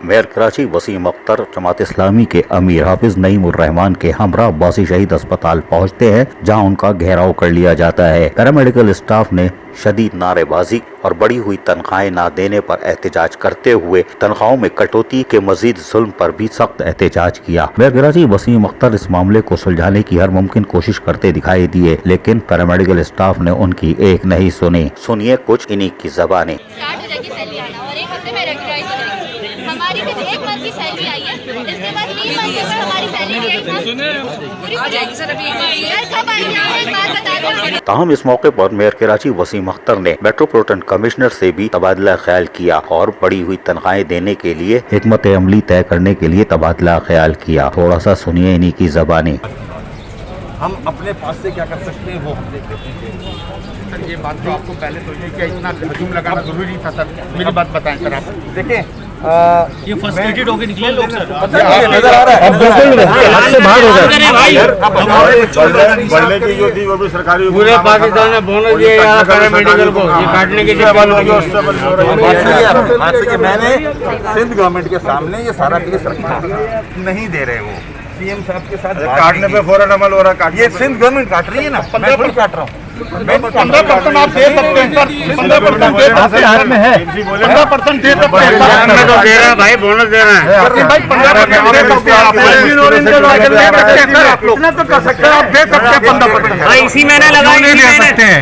Mayor Karachi Wasim Akhtar Jamaat Islami के अमीर हाफिज नईमुर रहमान के हमरा अब्बासी शहीद अस्पताल पहुंचते हैं, जहां उनका घेराव कर लिया जाता है। पैरामेडिकल स्टाफ ने शदीद नारेबाजी और बढ़ी हुई तनख्वाहें न देने पर एहतजाज करते हुए तनख्वाहों में कटौती के मजीद जुल्म पर भी सख्त एहतजाज किया। मेयर कराची वसीम अख्तर इस मामले को सुलझाने की हर मुमकिन कोशिश करते दिखाई दिए, लेकिन पैरामेडिकल स्टाफ ने उनकी एक नहीं सुनी। सुनिए कुछ इन्हीं की ज़बानें। हमारी सिर्फ एक मंथ की सैलरी आई है, इसके बाद 3 मंथ में हमारी सैलरी पूरी हो जाएगी सर। अभी कब आएगी आप एक बात बता दो। ताहम इस मौके पर मेयर कराची वसीम अख्तर ने मेट्रोपॉलिटन कमिश्नर से भी तबादला ख्याल किया और बढ़ी हुई तनख्वाहें देने के लिए हिकमत अमली तय करने के लिए तबादला ख्याल किया। थोड़ा सा सुनिए इन्हीं की ज़बानें। हम अपने पास से क्या कर सकते हैं वो हम देख लेते हैं। सर ये बात तो आपको पहले तो ये क्या इतना हजूम लगाना जरूरी था सर, मेरी बात बताएं सर। आप देखें ये फर्स्टेटेड होके निकले लोग सर, नजर आ रहा है। अब बिल्कुल हाथ से बाहर हो गए। बढ़ने की जो थी वो भी सरकारी पूरे पाकिस्तान में बोनस दिए यार पैरामेडिकल को, ये काटने की मैंने सिंध गवर्नमेंट के सामने ये सारा केस रखा, नहीं दे रहे वो सीएम साहब के साथ काटने पे फौरन अमल हो रहा है। ये सिंध गवर्नमेंट काट रही है ना, 15% काट रहा हूँ। 15% आप दे सकते हैं सर, 15% आपके हाथ में है, 15% दे सकते हैं। तो दे रहा है भाई, बोनस दे रहा है भाई 15% दे सकते हैं आप लोग, इतना तो कर सकते हैं, आप दे सकते हैं 15%। भाई इसी महीने लगा नहीं दे सकते हैं।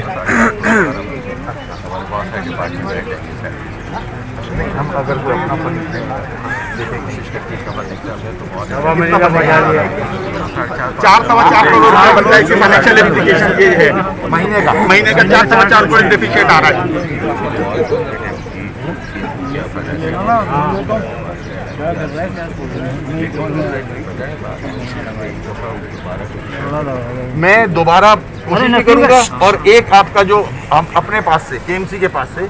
हम अगर कोई अपना देखने की कोशिश करते हैं तो 4.25 करोड़ रुपए बनता है। फाइनेंशियल एप्लीकेशन ये है महीने का 4.25 करोड़ डेफिसिट आ रहा है। मैं दोबारा कोशिश भी करूंगा। और एक आपका जो हम अपने पास से केएमसी के पास से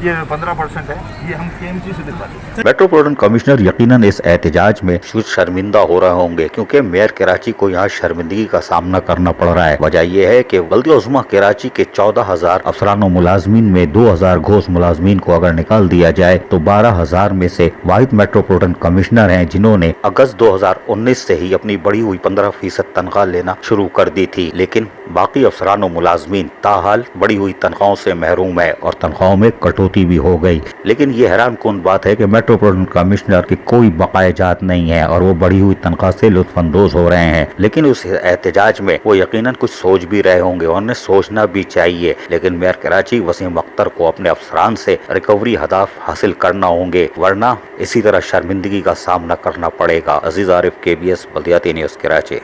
ये 15% है, ये हम केएमसी से दिलवा देंगे। मेट्रोपॉलिटन कमिश्नर यकीनन इस एहतजाज में कुछ शर्मिंदा हो रहे होंगे, क्योंकि मेयर कराची को यहाँ शर्मिंदगी का सामना करना पड़ रहा है। वजह यह है कि वल्दी उज़्मा कराची के 14,000 अफसरान मुलाजमीन में 2,000 घोष मुलाजमीन को अगर निकाल दिया जाए तो 12,000 में से वाहिद मेट्रोपॉलिटन कमिश्नर हैं जिन्होंने अगस्त 2019 से ही अपनी बढ़ी हुई 15% तनख्वाह लेना शुरू कर दी थी, लेकिन बाकी अफसरान मुलाजमीन ताहाल बढ़ी हुई तनख्वाहों से महरूम है और तनख्वाहों में कटौती भी हो गई। लेकिन ये हैरान कुन बात है कि मेट्रोपॉलिटन कमिश्नर की कोई बकाया जात नहीं है और वो बढ़ी हुई तनख्वाह से लुत्फानंदोज हो रहे हैं। लेकिन उस एहतजाज में वो यकीनन कुछ सोच भी रहे होंगे और उन्हें सोचना भी चाहिए। लेकिन मेयर कराची वसीम अख्तर को अपने अफसरान से रिकवरी हदाफ हासिल करना होंगे, वरना इसी तरह शर्मिंदगी का सामना करना पड़ेगा। अजीज आरिफ, KBS बल्दियाती न्यूज़, कराची।